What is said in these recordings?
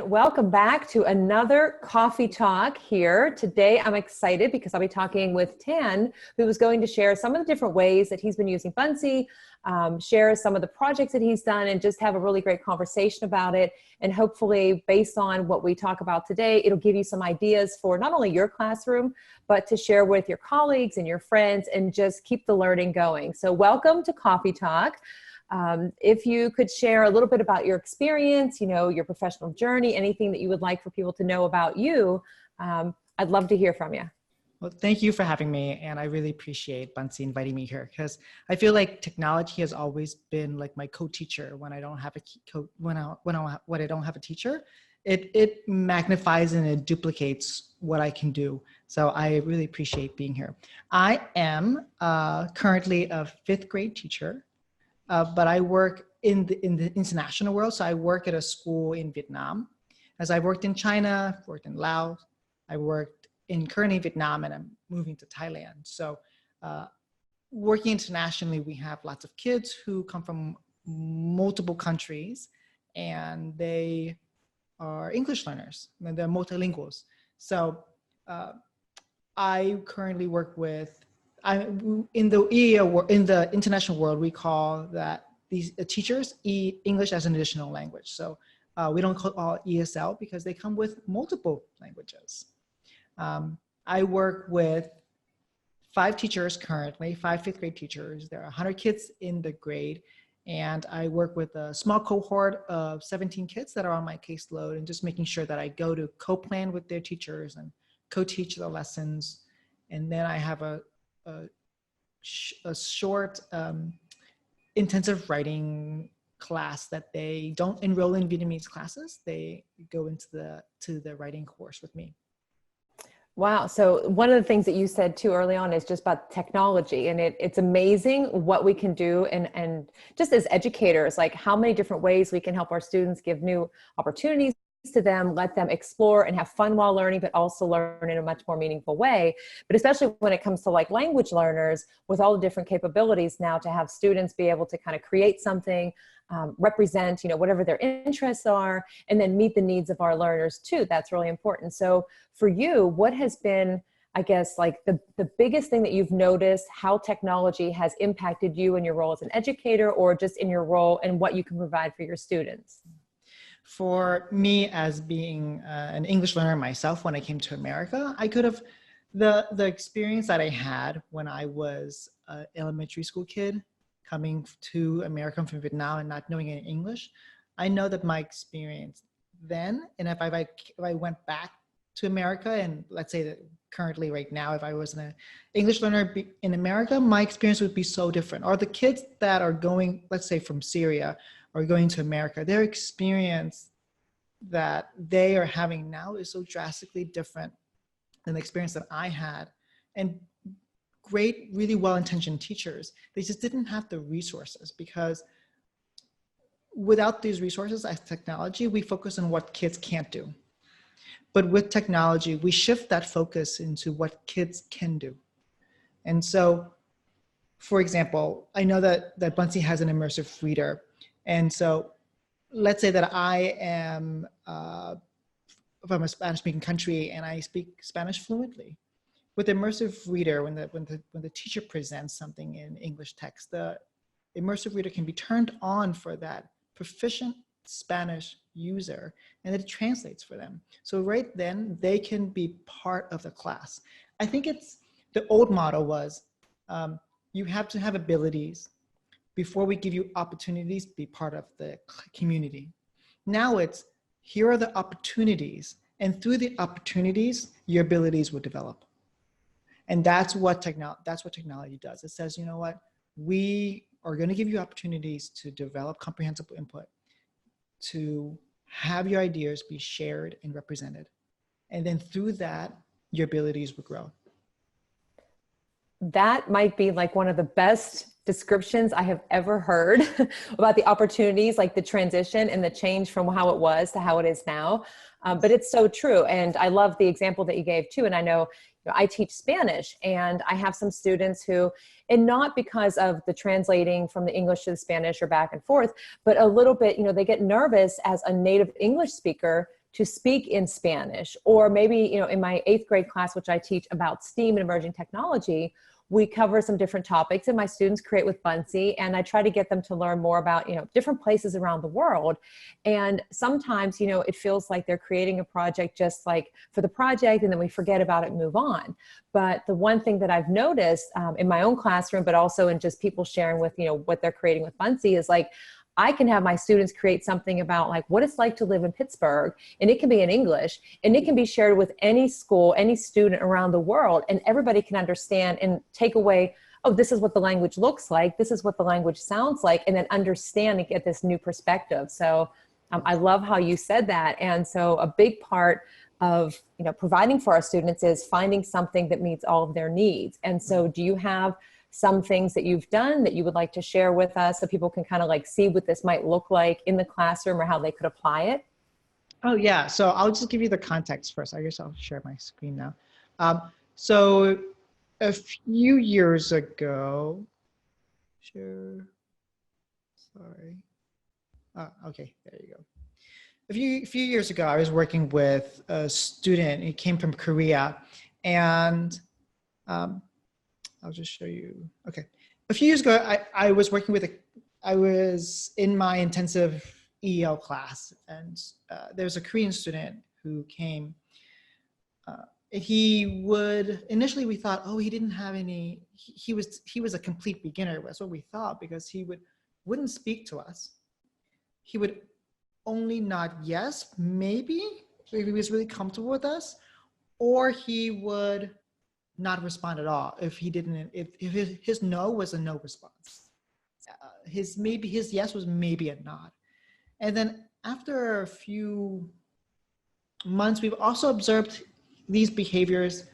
Welcome back to another coffee talk here. Today I'm excited because I'll be talking with Tan, who is going to share some of the different ways that he's been using Buncee, share some of the projects that he's done, and just have a really great conversation about it. And hopefully, based on what we talk about today, it'll give you some ideas for not only your classroom, but to share with your colleagues and your friends and just keep the learning going. So welcome to Coffee Talk. If you could share a little bit about your experience, your professional journey, anything that you would like for people to know about you, I'd love to hear from you. Well, thank you for having me, and I really appreciate Buncee inviting me here because I feel like technology has always been like my co-teacher when I don't have when I don't have a teacher. It magnifies and it duplicates what I can do. So I really appreciate being here. I am currently a 5th grade teacher. But I work in the international world. So I work at a school in Vietnam. As I worked in China, worked in Laos, I worked currently in Vietnam, and I'm moving to Thailand. So working internationally, we have lots of kids who come from multiple countries, and they are English learners, and they're multilinguals. So I currently work with in the international world, we call that these teachers English as an additional language. So we don't call ESL because they come with multiple languages. I work with 5 teachers currently, 5 5th grade teachers. There are 100 kids in the grade, and I work with a small cohort of 17 kids that are on my caseload, and just making sure that I go to co-plan with their teachers and co-teach the lessons. And then I have a short intensive writing class that they don't enroll in Vietnamese classes. They go into the writing course with me. Wow. So one of the things that you said too early on is just about technology, and it's amazing what we can do. And just as educators, like how many different ways we can help our students, give new opportunities to them, let them explore and have fun while learning, but also learn in a much more meaningful way. But especially when it comes to like language learners, with all the different capabilities now, to have students be able to kind of create something, represent, whatever their interests are, and then meet the needs of our learners too. That's really important. So for you, what has been, I guess, like the biggest thing that you've noticed, how technology has impacted you in your role as an educator, or just in your role and what you can provide for your students? For me, as being an English learner myself, when I came to America, I could have, the experience that I had when I was an elementary school kid coming to America from Vietnam and not knowing any English, I know that my experience then, and if I went back to America, and let's say that currently right now, if I was an English learner in America, my experience would be so different. Or the kids that are going, let's say from Syria, or going to America, their experience that they are having now is so drastically different than the experience that I had. And great, really well-intentioned teachers, they just didn't have the resources, because without these resources as technology, we focus on what kids can't do. But with technology, we shift that focus into what kids can do. And so, for example, I know that Buncee has an immersive reader. And so let's say that I am from a Spanish-speaking country and I speak Spanish fluently. With Immersive Reader, when the teacher presents something in English text, the Immersive Reader can be turned on for that proficient Spanish user, and it translates for them. So right then, they can be part of the class. I think the old model was, you have to have abilities. Before we give you opportunities, be part of the community. Now it's, here are the opportunities, and through the opportunities, your abilities will develop. And that's what technology does. It says, you know what, we are going to give you opportunities to develop comprehensible input, to have your ideas be shared and represented. And then through that, your abilities will grow. That might be like one of the best descriptions I have ever heard about the opportunities, like the transition and the change from how it was to how it is now. But it's so true. And I love the example that you gave too. And I know, I teach Spanish, and I have some students who, and not because of the translating from the English to the Spanish or back and forth, but a little bit, they get nervous as a native English speaker to speak in Spanish. Or maybe, you know, in my 8th grade class, which I teach about STEAM and emerging technology, we cover some different topics and my students create with Buncee, and I try to get them to learn more about, you know, different places around the world. And sometimes, you know, it feels like they're creating a project just like for the project, and then we forget about it and move on. But the one thing that I've noticed in my own classroom, but also in just people sharing with, you know, what they're creating with Buncee is like, I can have my students create something about like what it's like to live in Pittsburgh, and it can be in English, and it can be shared with any school, any student around the world, and everybody can understand and take away, oh, this is what the language looks like, this is what the language sounds like, and then understand and get this new perspective. So I love how you said that. And so a big part of, you know, providing for our students is finding something that meets all of their needs. And so do you have some things that you've done that you would like to share with us so people can kind of like see what this might look like in the classroom or how they could apply it? Oh yeah, so I'll just give you the context first. I guess I'll share my screen now. So a few years ago, sure, sorry. Okay, there you go. A few years ago, I was working with a student. He came from Korea, and I'll just show you. Okay. A few years ago, I was working with I was in my intensive EL class, and there was a Korean student who came. Initially we thought, oh, he didn't have any, he was a complete beginner. That's what we thought, because he wouldn't speak to us. He would only nod yes, maybe, if he was really comfortable with us, or he would not respond at all if his no was a no response. His yes was maybe a nod. And then after a few months, we've also observed these behaviors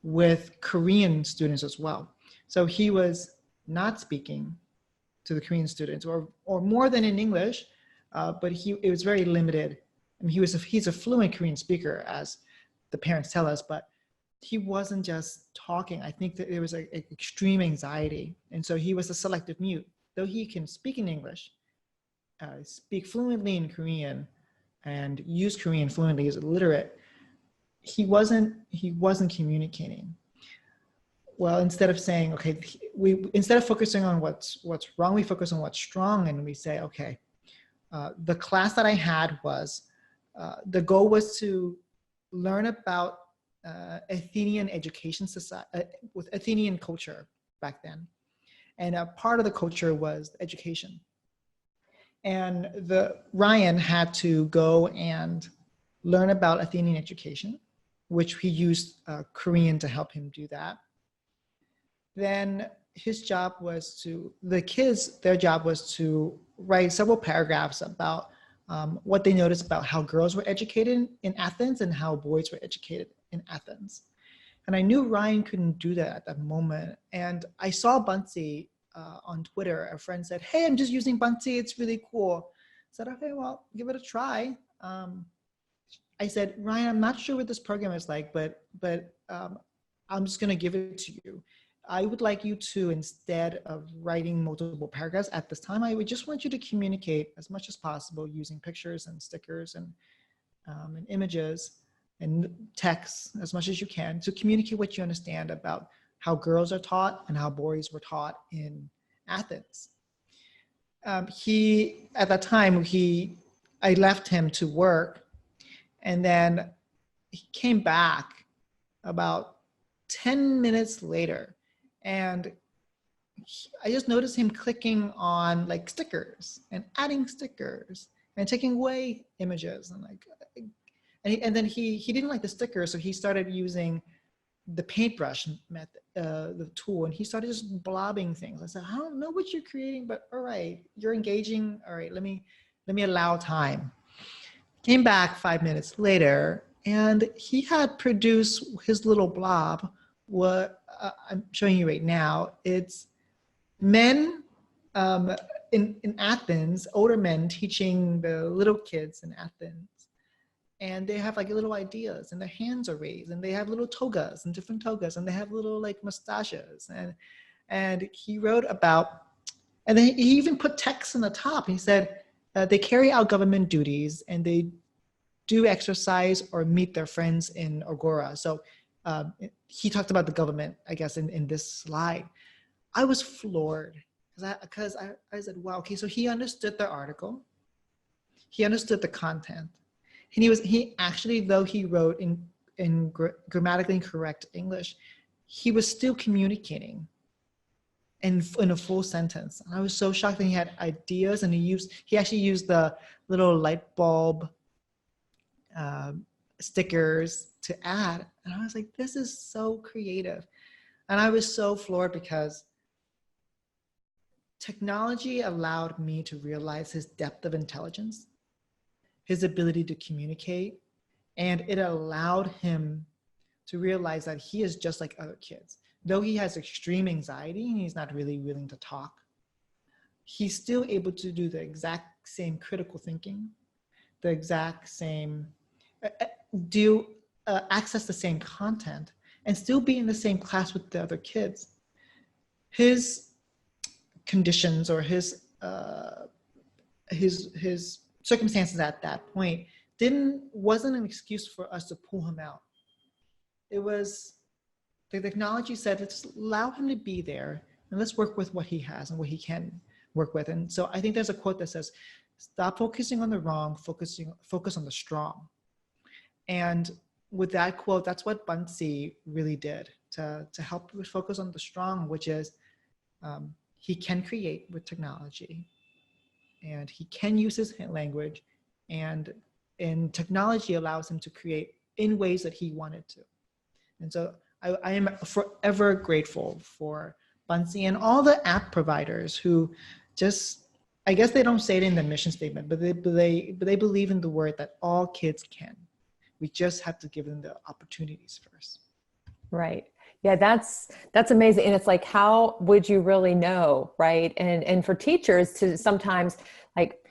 with Korean students as well. So he was not speaking to the Korean students, or more than in English, but it was very limited. I mean, he's a fluent Korean speaker, as the parents tell us, but he wasn't just talking. I think that there was an extreme anxiety. And so he was a selective mute. Though he can speak in English, speak fluently in Korean, and use Korean fluently as literate, he wasn't communicating. Well, instead of saying, okay, instead of focusing on what's wrong, we focus on what's strong, and we say, okay, the class that I had was, the goal was to learn about Athenian education society, with Athenian culture back then. And a part of the culture was education. And Ryan had to go and learn about Athenian education, which he used Korean to help him do that. Then his job was their job was to write several paragraphs about what they noticed about how girls were educated in Athens and how boys were educated in Athens. And I knew Ryan couldn't do that at that moment. And I saw Buncee on Twitter. A friend said, hey, I'm just using Buncee, it's really cool. I said, okay, well, give it a try. I said, Ryan, I'm not sure what this program is like, but I'm just gonna give it to you. I would like you to, instead of writing multiple paragraphs at this time, I would just want you to communicate as much as possible using pictures and stickers and images and text as much as you can to communicate what you understand about how girls are taught and how boys were taught in Athens. At that time, I left him to work, and then he came back about 10 minutes later, and I just noticed him clicking on like stickers and adding stickers and taking away images, and then he didn't like the stickers, so he started using the paintbrush method, the tool, and he started just blobbing things. I said, I don't know what you're creating, but all right, you're engaging. All right, let me allow time. Came back 5 minutes later, and he had produced his little blob. What I'm showing you right now, it's men in Athens, older men teaching the little kids in Athens. And they have like little ideas, and their hands are raised, and they have little togas and different togas, and they have little like mustaches. And he wrote about, and then he even put text on the top. He said, they carry out government duties, and they do exercise or meet their friends in Agora. So he talked about the government, I guess, in this slide. I was floored because I said, wow, okay, so he understood the article. He understood the content. And he actually, though he wrote in grammatically incorrect English, he was still communicating in a full sentence. And I was so shocked that he had ideas, and he actually used the little light bulb stickers to add. And I was like, this is so creative. And I was so floored because technology allowed me to realize his depth of intelligence, his ability to communicate, and it allowed him to realize that he is just like other kids. Though he has extreme anxiety and he's not really willing to talk, he's still able to do the exact same critical thinking, the exact same, access the same content, and still be in the same class with the other kids. His conditions or his circumstances at that point wasn't an excuse for us to pull him out. It was, the technology said, let's allow him to be there and let's work with what he has and what he can work with. And so I think there's a quote that says, stop focusing on the wrong, focus on the strong. And with that quote, that's what Buncee really did to help focus on the strong, which is he can create with technology, and he can use his language, and technology allows him to create in ways that he wanted to. And so I am forever grateful for Buncee and all the app providers who just, I guess they don't say it in the mission statement, but they believe in the word that all kids can. We just have to give them the opportunities first. Right. Yeah, that's amazing. And it's like, how would you really know, right? And for teachers to sometimes, like,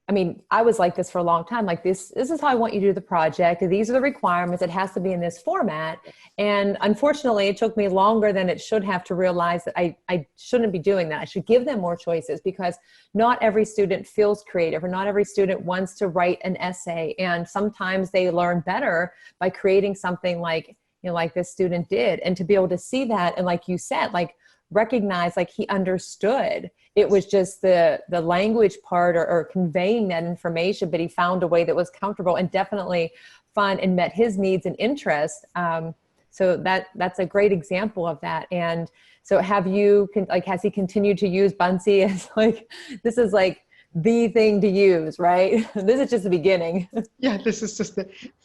I mean, I was like this for a long time. Like, this is how I want you to do the project. These are the requirements. It has to be in this format. And unfortunately, it took me longer than it should have to realize that I shouldn't be doing that. I should give them more choices, because not every student feels creative, or not every student wants to write an essay. And sometimes they learn better by creating something like, like this student did. And to be able to see that, and like you said, like, recognize, like, he understood. It was just the language part, or conveying that information, but he found a way that was comfortable and definitely fun and met his needs and interests. So that's a great example of that. And so has he continued to use Buncee as like, this is like the thing to use, right? This is just the beginning. Yeah, this is just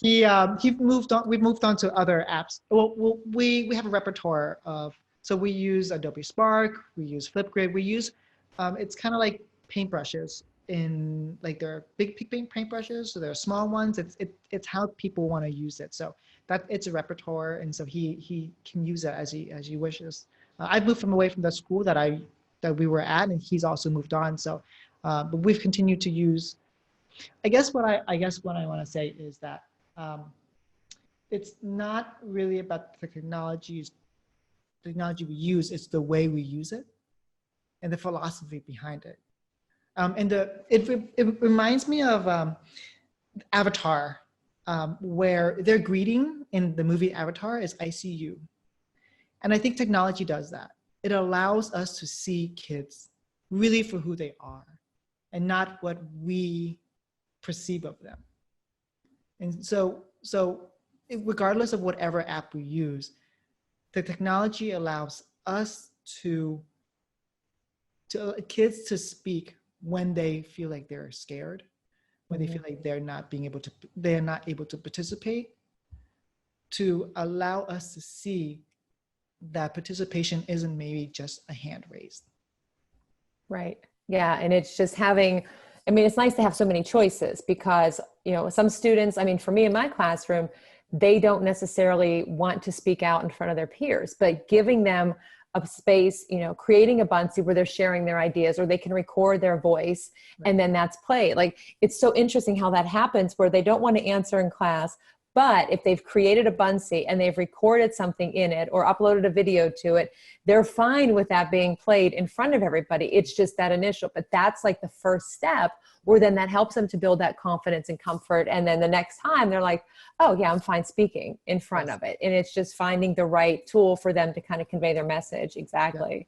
we've moved on to other apps. Well, we have a repertoire of, so we use Adobe Spark, we use Flipgrid, we use, it's kind of like paintbrushes, in like there are big paintbrushes, so there are small ones. It's how people want to use it. So that it's a repertoire, and so he can use it as he wishes. I've moved away from the school that we were at, and he's also moved on. So, but we've continued to use. I guess what I want to say is that it's not really about the technology we use, it's the way we use it and the philosophy behind it. And it reminds me of Avatar, where their greeting in the movie Avatar is "I see you." And I think technology does that. It allows us to see kids really for who they are and not what we perceive of them. And so regardless of whatever app we use, the technology allows us to kids to speak when they feel like they're scared, when they feel like they're not able to participate, to allow us to see that participation isn't maybe just a hand raised. Right. Yeah. And it's just it's nice to have so many choices, because, some students, for me in my classroom, they don't necessarily want to speak out in front of their peers, but giving them a space, creating a Buncee where they're sharing their ideas, or they can record their voice, and then that's played. Like, it's so interesting how that happens, where they don't want to answer in class, But if they've created a Buncee and they've recorded something in it or uploaded a video to it, they're fine with that being played in front of everybody. It's just that initial, but that's like the first step, where then that helps them to build that confidence and comfort. And then the next time they're like, oh yeah, I'm fine speaking in front of it. And it's just finding the right tool for them to kind of convey their message. Exactly.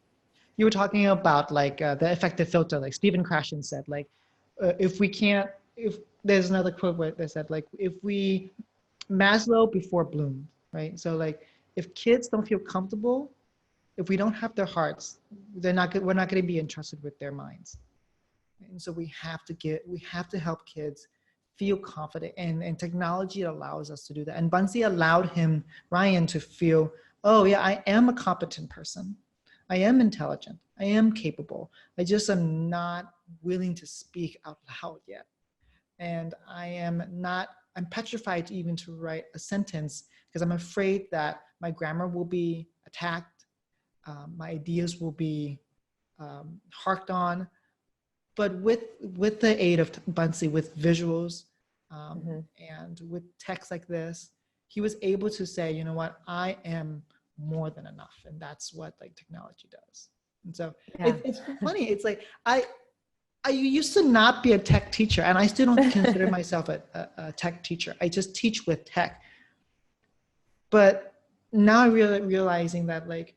You were talking about like the effective filter, like Stephen Krashen said, like if there's another quote where they said, like, if we Maslow before Bloom, right? So like if kids don't feel comfortable, if we don't have their hearts, we're not going to be entrusted with their minds. And so we have to help kids feel confident, and technology allows us to do that. And Buncee allowed Ryan to feel, oh yeah, I am a competent person. I am intelligent. I am capable. I just am not willing to speak out loud yet. And I'm petrified even to write a sentence because I'm afraid that my grammar will be attacked. My ideas will be harked on. But with the aid of Buncee, with visuals and with text like this, he was able to say, you know what, I am more than enough. And that's what like technology does. And so it's funny. It's like, I used to not be a tech teacher, and I still don't consider myself a tech teacher. I just teach with tech. But now I'm realizing that, like,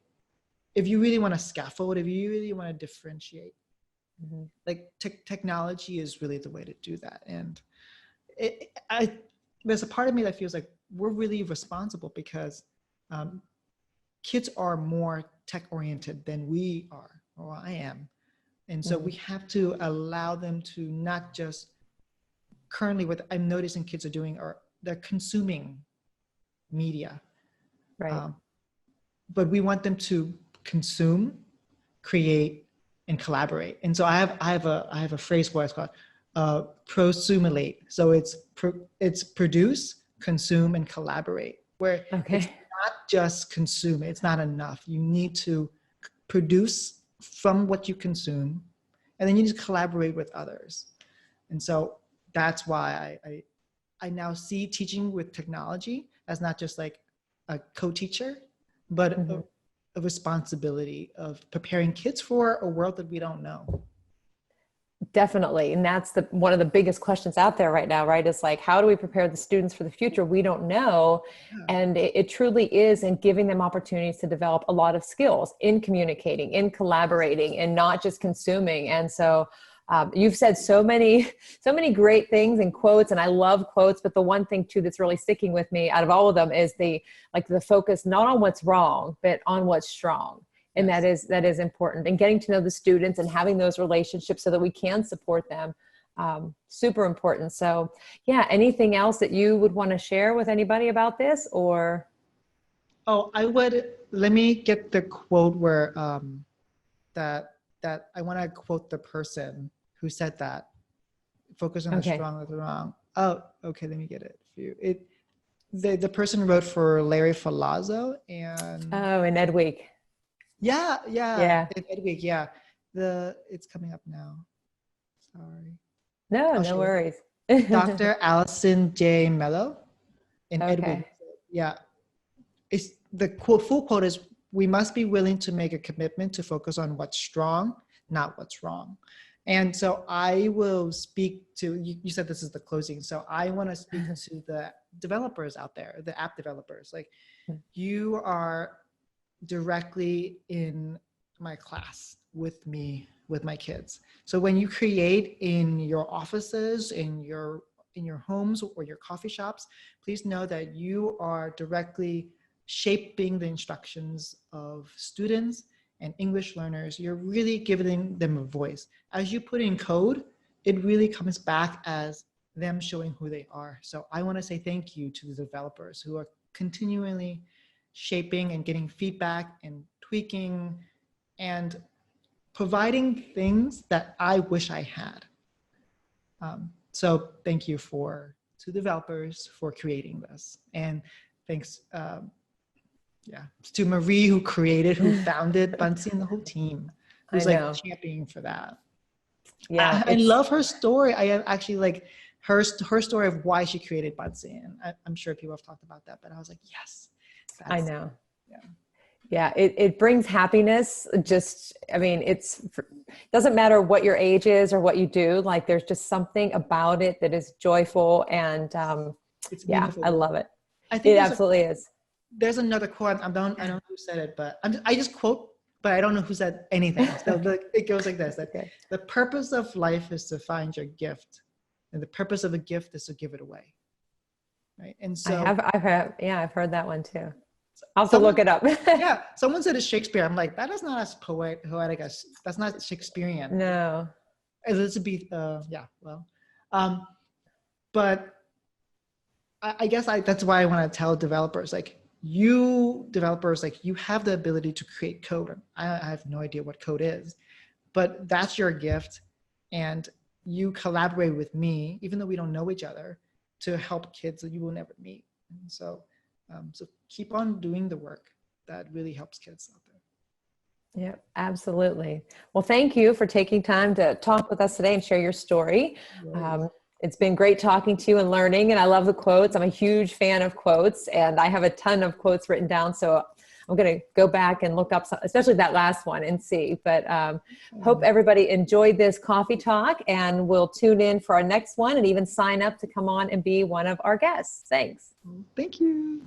if you really want to scaffold, if you really want to differentiate, like technology is really the way to do that. And there's a part of me that feels like we're really responsible because kids are more tech oriented than we are, or I am. And so we have to allow them to not just currently what I'm noticing kids are doing, or they're consuming media. Right. But we want them to consume, create, and collaborate. And so I have a phrase for it. It's called prosumulate. So it's produce, consume, and collaborate. Where it's not just consume. It's not enough. You need to produce from what you consume, and then you just collaborate with others. And so that's why I now see teaching with technology as not just like a co-teacher, but a responsibility of preparing kids for a world that we don't know. Definitely. And that's one of the biggest questions out there right now, right? Is like, how do we prepare the students for the future? We don't know. And it truly is in giving them opportunities to develop a lot of skills in communicating, in collaborating, and not just consuming. And so you've said so many great things and quotes, and I love quotes, but the one thing too that's really sticking with me out of all of them is the focus not on what's wrong, but on what's strong. And that is important, and getting to know the students and having those relationships so that we can support them. Super important. So yeah, anything else that you would want to share with anybody about this, or? Oh, let me get the quote where, that I want to quote the person who said that. Focus on the strong or the wrong. Oh, okay. Let me get it for you. The person wrote for Larry Falazzo and. Oh, and Ed Week. Yeah. Ed Week, yeah. It's coming up now. Sorry. No worries. Dr. Allison J. Mello in Ed Week. Yeah. It's the full quote is, we must be willing to make a commitment to focus on what's strong, not what's wrong. And so I will speak to, you said this is the closing. So I want to speak to the developers out there, the app developers. Like, you are directly in my class with me, with my kids. So when you create in your offices, in your homes or your coffee shops, please know that you are directly shaping the instructions of students and English learners. You're really giving them a voice. As you put in code, it really comes back as them showing who they are. So I want to say thank you to the developers who are continually shaping and getting feedback and tweaking and providing things that I wish I had. So thank you to developers for creating this. And thanks to Marie who founded Buncee, and the whole team who's like championing for that. Yeah, I love her story. I actually like her story of why she created Buncee. And I'm sure people have talked about that, but I was like, yes. I know. Yeah. Yeah, it brings happiness. Just, I mean, doesn't matter what your age is or what you do. Like, there's just something about it that is joyful, and It's yeah, meaningful. I love it. I think It absolutely is. There's another quote. I don't know who said it, but I just quote, but I don't know who said anything. So it goes like this: that Okay. the purpose of life is to find your gift, and the purpose of a gift is to give it away. Right. And so I've heard that one too. I'll have to look it up. Yeah, someone said it's Shakespeare. I'm like, that is not as poetic as, that's not Shakespearean. No. Elizabeth, but I guess that's why I want to tell developers, like, you have the ability to create code. I have no idea what code is, but that's your gift, and you collaborate with me, even though we don't know each other, to help kids that you will never meet. And so keep on doing the work that really helps kids out there. Yeah, absolutely. Well, thank you for taking time to talk with us today and share your story. It's been great talking to you and learning, and I love the quotes. I'm a huge fan of quotes, and I have a ton of quotes written down, so I'm going to go back and look up some, especially that last one, and see. But hope everybody enjoyed this coffee talk, and we'll tune in for our next one and even sign up to come on and be one of our guests. Thanks. Thank you.